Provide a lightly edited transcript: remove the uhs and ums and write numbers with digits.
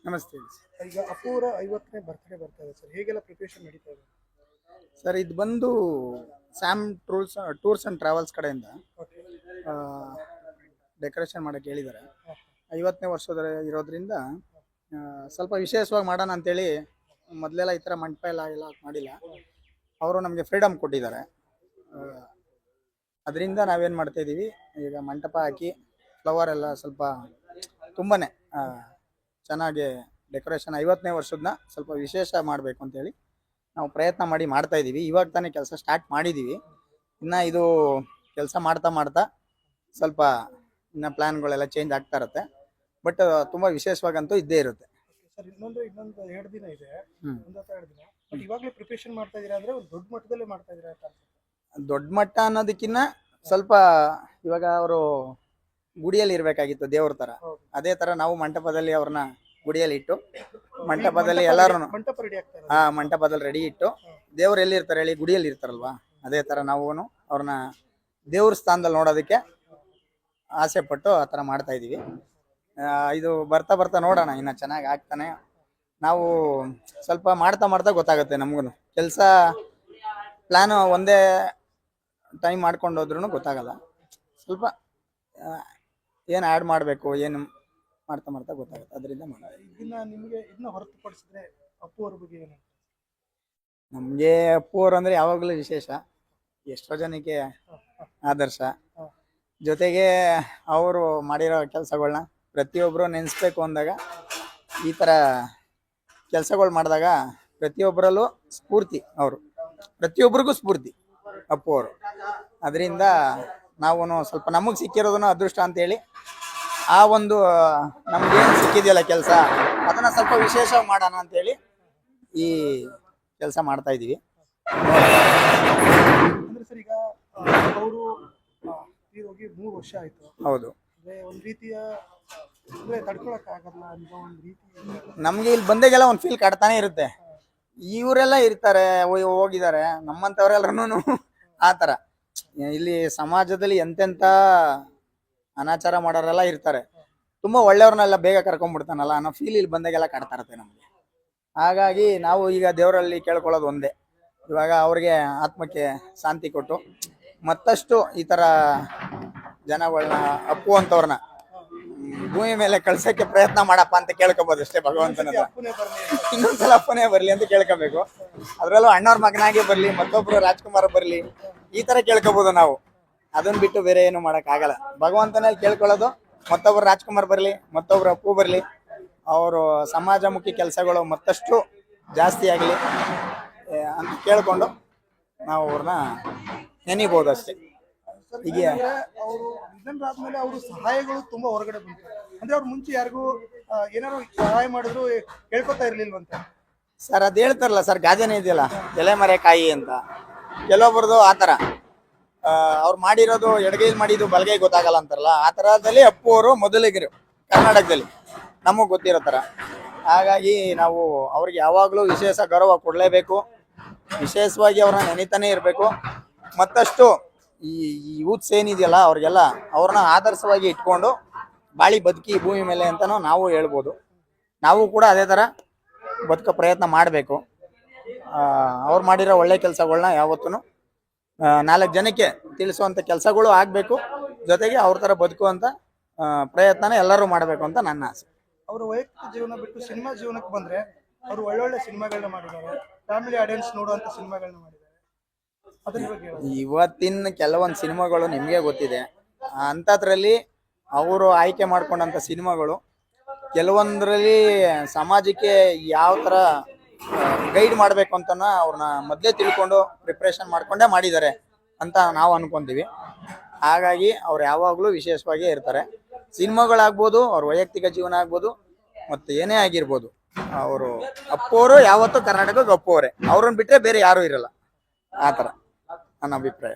ನಮಸ್ತೆ ಈಗ ಅಪೂರ 50ನೇ ಬರ್ತ್ಡೇ ಬರ್ತಾ ಇದೆ ಸರ್. ಹೇಗೆಲ್ಲ ಪ್ರಿಪರೇಷನ್ ನಡೀತಾ ಇದೆ ಸರ್. ಇದು ಬಂದು ಸ್ಯಾಮ್ ಟೂರ್ಸ್ ಆ್ಯಂಡ್ ಟ್ರಾವೆಲ್ಸ್ ಕಡೆಯಿಂದ ಓಕೆ. ಡೆಕೋರೇಷನ್ ಮಾಡೋಕ್ಕೆ ಹೇಳಿದ್ದಾರೆ. 50ನೇ ವರ್ಷದ ಇರೋದ್ರಿಂದ ಸ್ವಲ್ಪ ವಿಶೇಷವಾಗಿ ಮಾಡೋಣ ಅಂತೇಳಿ. ಮೊದಲೆಲ್ಲ ಈ ಥರ ಮಂಟಪ ಎಲ್ಲ ಮಾಡಿಲ್ಲ. ಅವರು ನಮಗೆ ಫ್ರೀಡಮ್ ಕೊಟ್ಟಿದ್ದಾರೆ. ಅದರಿಂದ ನಾವೇನು ಮಾಡ್ತಾಯಿದ್ದೀವಿ, ಈಗ ಮಂಟಪ ಹಾಕಿ ಫ್ಲವರ್ ಎಲ್ಲ ಸ್ವಲ್ಪ ತುಂಬಾ ಚೆನ್ನಾಗಿ ಡೆಕೋರೇಷನ್ 50ನೇ ವರ್ಷದನ್ನ ಸ್ವಲ್ಪ ವಿಶೇಷ ಮಾಡಬೇಕು ಅಂತೇಳಿ ನಾವು ಪ್ರಯತ್ನ ಮಾಡ್ತಾಯಿದ್ದೀವಿ. ಇವಾಗ ತಾನೇ ಕೆಲಸ ಸ್ಟಾರ್ಟ್ ಮಾಡಿದ್ದೀವಿ. ಇನ್ನು ಇದು ಕೆಲಸ ಮಾಡ್ತಾ ಸ್ವಲ್ಪ ಇನ್ನು ಪ್ಲ್ಯಾನ್ಗಳೆಲ್ಲ ಚೇಂಜ್ ಆಗ್ತಾ ಇರುತ್ತೆ. ಬಟ್ ತುಂಬ ವಿಶೇಷವಾಗಂತೂ ಇದ್ದೇ ಇರುತ್ತೆ ಸರ್. ಇನ್ನೊಂದು 2 ದಿನ ಇದೆ, 1 ದಿನ. ಬಟ್ ಇವಾಗಲೇ ಪ್ರಿಪರೇಷನ್ ಮಾಡ್ತಾ ಇದ್ದೀರಾ ಅಂದರೆ ಒಂದು ದೊಡ್ಡ ಮಟ್ಟದಲ್ಲೇ ಮಾಡ್ತಾ ಇದ್ದೀರಾ ಅಂತ ಅನ್ಸುತ್ತೆ. ದೊಡ್ಡ ಮಟ್ಟ ಅನ್ನೋದಕ್ಕಿಂತ ಸ್ವಲ್ಪ ಇವಾಗ ಅವರು ಗುಡಿಯಲ್ಲಿ ಇರಬೇಕಾಗಿತ್ತು ದೇವ್ರ ಥರ. ಅದೇ ಥರ ನಾವು ಮಂಟಪದಲ್ಲಿ ಅವ್ರನ್ನ ಗುಡಿಯಲ್ಲಿ ಇಟ್ಟು ಮಂಟಪದಲ್ಲಿ ಎಲ್ಲರೂ ಮಂಟಪ ರೆಡಿ ಆಗ್ತಾ ಇದೆ. ಮಂಟಪದಲ್ಲಿ ರೆಡಿ ಇಟ್ಟು ದೇವ್ರು ಎಲ್ಲಿರ್ತಾರೆ ಹೇಳಿ, ಗುಡಿಯಲ್ಲಿ ಇರ್ತಾರಲ್ವಾ, ಅದೇ ಥರ ನಾವು ಅವ್ರನ್ನ ದೇವ್ರ ಸ್ಥಾನದಲ್ಲಿ ನೋಡೋದಕ್ಕೆ ಆಸೆ ಪಟ್ಟು ಆ ಥರ ಮಾಡ್ತಾ ಇದ್ದೀವಿ. ಇದು ಬರ್ತಾ ನೋಡೋಣ, ಇನ್ನು ಚೆನ್ನಾಗಿ ಆಗ್ತಾನೆ. ನಾವು ಸ್ವಲ್ಪ ಮಾಡ್ತಾ ಗೊತ್ತಾಗುತ್ತೆ ನಮಗೂ. ಕೆಲಸ ಪ್ಲ್ಯಾನು ಒಂದೇ ಟೈಮ್ ಮಾಡ್ಕೊಂಡು ಹೋದ್ರೂ ಗೊತ್ತಾಗಲ್ಲ. ಸ್ವಲ್ಪ ಏನು ಆ್ಯಡ್ ಮಾಡಬೇಕು, ಏನು ಮಾಡ್ತಾ ಗೊತ್ತಾಗುತ್ತೆ. ಅದರಿಂದ ಇದನ್ನ ಹೊರತುಪಡಿಸಿದ್ರೆ ಅಪ್ಪು ಅವ್ರ ಬಗ್ಗೆ ಏನು? ನಮಗೆ ಅಪ್ಪು ಅವರು ಅಂದರೆ ಯಾವಾಗಲೂ ವಿಶೇಷ, ಎಷ್ಟೋ ಜನಕ್ಕೆ ಆದರ್ಶ. ಜೊತೆಗೆ ಅವರು ಮಾಡಿರೋ ಕೆಲಸಗಳನ್ನ ಪ್ರತಿಯೊಬ್ಬರು ನೆನೆಸ್ಬೇಕು ಅಂದಾಗ, ಈ ಥರ ಕೆಲಸಗಳು ಮಾಡಿದಾಗ ಪ್ರತಿಯೊಬ್ಬರಲ್ಲೂ ಸ್ಫೂರ್ತಿ. ಅವರು ಪ್ರತಿಯೊಬ್ಬರಿಗೂ ಸ್ಫೂರ್ತಿ ಅಪ್ಪು ಅವರು. ಅದರಿಂದ ನಾವು ಸ್ವಲ್ಪ ನಮಗೆ ಸಿಕ್ಕಿರೋದನ್ನು ಅದೃಷ್ಟ ಅಂತೇಳಿ ಆ ಒಂದು ನಮಗೇನು ಸಿಕ್ಕಿದೆಯಲ್ಲ ಕೆಲಸ, ಅದನ್ನು ಸ್ವಲ್ಪ ವಿಶೇಷವಾಗಿ ಮಾಡೋಣ ಅಂತೇಳಿ ಈ ಕೆಲಸ ಮಾಡ್ತಾ ಇದ್ದೀವಿ. ಅಂದ್ರೆ ಸರ್, ಈಗ ಅವರು ಹೋಗಿ 3 ವರ್ಷ ಆಯ್ತು. ಹೌದು. ಒಂದು ರೀತಿಯ ತಡ್ಕೊಳಕ್ಕಾಗಲ್ಲ ಅಂತ ಒಂದು ರೀತಿ ನಮಗೆ ಇಲ್ಲಿ ಬಂದಾಗೆಲ್ಲ ಒಂದು ಫೀಲ್ ಕಾಡ್ತಾನೆ ಇರುತ್ತೆ. ಇವರೆಲ್ಲ ಇರ್ತಾರೆ, ಹೋಗಿದ್ದಾರೆ, ನಮ್ಮಂಥವ್ರೆಲ್ಲರೂ ಆ ಥರ. ಇಲ್ಲಿ ಸಮಾಜದಲ್ಲಿ ಎಂತೆಂಥ ಅನಾಚಾರ ಮಾಡೋರೆಲ್ಲ ಇರ್ತಾರೆ. ತುಂಬ ಒಳ್ಳೆಯವ್ರನ್ನೆಲ್ಲ ಬೇಗ ಕರ್ಕೊಂಡ್ಬಿಡ್ತಾನಲ್ಲ ಅನ್ನೋ ಫೀಲ್ ಇಲ್ಲಿ ಬಂದಾಗೆಲ್ಲ ಕಾಡ್ತಾ ಇರುತ್ತೆ ನಮಗೆ. ಹಾಗಾಗಿ ನಾವು ಈಗ ದೇವರಲ್ಲಿ ಕೇಳ್ಕೊಳ್ಳೋದು ಒಂದೇ, ಇವಾಗ ಅವ್ರಿಗೆ ಆತ್ಮಕ್ಕೆ ಶಾಂತಿ ಕೊಟ್ಟು ಮತ್ತಷ್ಟು ಈ ಥರ ಜನಗಳನ್ನ, ಅಪ್ಪು ಅಂಥವ್ರನ್ನ ಭೂಮಿ ಮೇಲೆ ಕಳ್ಸೋಕ್ಕೆ ಪ್ರಯತ್ನ ಮಾಡಪ್ಪ ಅಂತ ಕೇಳ್ಕೊಬೋದು ಅಷ್ಟೇ ಭಗವಂತನ. ಇನ್ನೊಂದ್ಸಲ ಅಪ್ಪನೇ ಬರಲಿ ಅಂತ ಕೇಳ್ಕೋಬೇಕು. ಅದರಲ್ಲೂ ಅಣ್ಣವ್ರ ಮಗನಾಗೆ ಬರಲಿ, ಮತ್ತೊಬ್ರು ರಾಜ್ಕುಮಾರ್ ಬರಲಿ, ಈ ಥರ ಕೇಳ್ಕೊಬೋದು ನಾವು. ಅದನ್ನ ಬಿಟ್ಟು ಬೇರೆ ಏನು ಮಾಡೋಕ್ಕಾಗಲ್ಲ. ಭಗವಂತನಲ್ಲಿ ಕೇಳ್ಕೊಳ್ಳೋದು ಮತ್ತೊಬ್ರು ರಾಜ್ಕುಮಾರ್ ಬರಲಿ, ಮತ್ತೊಬ್ರು ಅಪ್ಪು ಬರಲಿ, ಅವರು ಸಮಾಜಮುಖಿ ಕೆಲಸಗಳು ಮತ್ತಷ್ಟು ಜಾಸ್ತಿ ಆಗಲಿ ಅಂತ ಕೇಳ್ಕೊಂಡು ನಾವು ಅವ್ರನ್ನ ನೆನಿಬೋದು ಅಷ್ಟೇ. ಹೀಗೆ ಅವರು ನಿಧನರಾದ್ಮೇಲೆ ಅವರು ಸಹಾಯಗಳು ತುಂಬಾ ಹೊರಗಡೆ ಬಂತು. ಅಂದ್ರೆ ಅವ್ರು ಮುಂಚೆ ಯಾರಿಗೂ ಏನಾದ್ರು ಸಹಾಯ ಮಾಡಿದ್ರು ಕೇಳ್ಕೊತಾ ಇರ್ಲಿಲ್ವಂತೆ ಸರ್. ಅದು ಹೇಳ್ತಾರಲ್ಲ ಸರ್, ಗಾದೆನೇ ಇದೆಯಲ್ಲ, ಎಲೆ ಮರೆ ಕಾಯಿ ಅಂತ. ಕೆಲವೊಬ್ರದ್ದು ಆ ಥರ ಅವ್ರು ಮಾಡಿರೋದು ಎಡಗೈಲಿ ಮಾಡಿದ್ದು ಬಲಗೈ ಗೊತ್ತಾಗಲ್ಲ ಅಂತಾರಲ್ಲ, ಆ ಥರದಲ್ಲಿ ಅಪ್ಪು ಅವರು ಮೊದಲಿಗರು ಕರ್ನಾಟಕದಲ್ಲಿ, ನಮಗೆ ಗೊತ್ತಿರೋ ಥರ. ಹಾಗಾಗಿ ನಾವು ಅವ್ರಿಗೆ ಯಾವಾಗಲೂ ವಿಶೇಷ ಗೌರವ ಕೊಡಲೇಬೇಕು. ವಿಶೇಷವಾಗಿ ಅವ್ರನ್ನ ನೆನೀತಾನೆ ಇರಬೇಕು. ಮತ್ತಷ್ಟು ಈ ಯೂತ್ಸ್ ಏನಿದೆಯಲ್ಲ ಅವ್ರಿಗೆಲ್ಲ ಅವ್ರನ್ನ ಆದರ್ಶವಾಗಿ ಇಟ್ಕೊಂಡು ಬಾಳಿ ಬದುಕಿ ಭೂಮಿ ಮೇಲೆ ಅಂತಲೂ ನಾವು ಹೇಳ್ಬೋದು. ನಾವು ಕೂಡ ಅದೇ ಥರ ಬದುಕೋ ಪ್ರಯತ್ನ ಮಾಡಬೇಕು. ಅವ್ರು ಮಾಡಿರೋ ಒಳ್ಳೆ ಕೆಲಸಗಳನ್ನ ಯಾವತ್ತೂ 4 ಜನಕ್ಕೆ ತಿಳಿಸುವಂಥ ಕೆಲಸಗಳು ಆಗಬೇಕು. ಜೊತೆಗೆ ಅವ್ರ ಥರ ಬದುಕುವಂಥ ಪ್ರಯತ್ನನ ಎಲ್ಲರೂ ಮಾಡಬೇಕು ಅಂತ ನನ್ನ ಆಸೆ. ಅವರು ವೈಯಕ್ತಿಕ ಜೀವನ ಬಿಟ್ಟು ಸಿನಿಮಾ ಜೀವನಕ್ಕೆ ಬಂದರೆ ಅವರು ಒಳ್ಳೊಳ್ಳೆ ಸಿನಿಮಾಗಳನ್ನ ಮಾಡಿದ್ದಾರೆ, ಫ್ಯಾಮಿಲಿ ಆಡಿಯನ್ಸ್ ನೋಡುವಂಥ ಸಿನಿಮಾಗಳನ್ನ ಮಾಡಿದ್ದಾರೆ. ಇವತ್ತಿನ ಕೆಲವೊಂದು ಸಿನಿಮಾಗಳು ನಿಮಗೆ ಗೊತ್ತಿದೆ. ಅಂಥದ್ರಲ್ಲಿ ಅವರು ಆಯ್ಕೆ ಮಾಡ್ಕೊಂಡಂಥ ಸಿನಿಮಾಗಳು ಕೆಲವೊಂದರಲ್ಲಿ ಸಮಾಜಕ್ಕೆ ಯಾವ ಥರ ಗೈಡ್ ಮಾಡಬೇಕು ಅಂತ ಅವ್ರನ್ನ ಮೊದಲೇ ತಿಳ್ಕೊಂಡು ಪ್ರಿಪ್ರೇಷನ್ ಮಾಡ್ಕೊಂಡೇ ಮಾಡಿದ್ದಾರೆ ಅಂತ ನಾವು ಅನ್ಕೊಂತೀವಿ. ಹಾಗಾಗಿ ಅವ್ರು ಯಾವಾಗಲೂ ವಿಶೇಷವಾಗಿ ಇರ್ತಾರೆ. ಸಿನಿಮಾಗಳಾಗ್ಬೋದು, ಅವ್ರ ವೈಯಕ್ತಿಕ ಜೀವನ ಆಗ್ಬೋದು, ಮತ್ತು ಏನೇ ಆಗಿರ್ಬೋದು, ಅವರು ಅಪ್ಪೋರು ಯಾವತ್ತೂ ಕರ್ನಾಟಕಕ್ಕೆ ಅಪ್ಪೋರೆ. ಅವ್ರನ್ನ ಬಿಟ್ಟರೆ ಬೇರೆ ಯಾರೂ ಇರಲ್ಲ. ಆ ಥರ ನನ್ನ ಅಭಿಪ್ರಾಯ.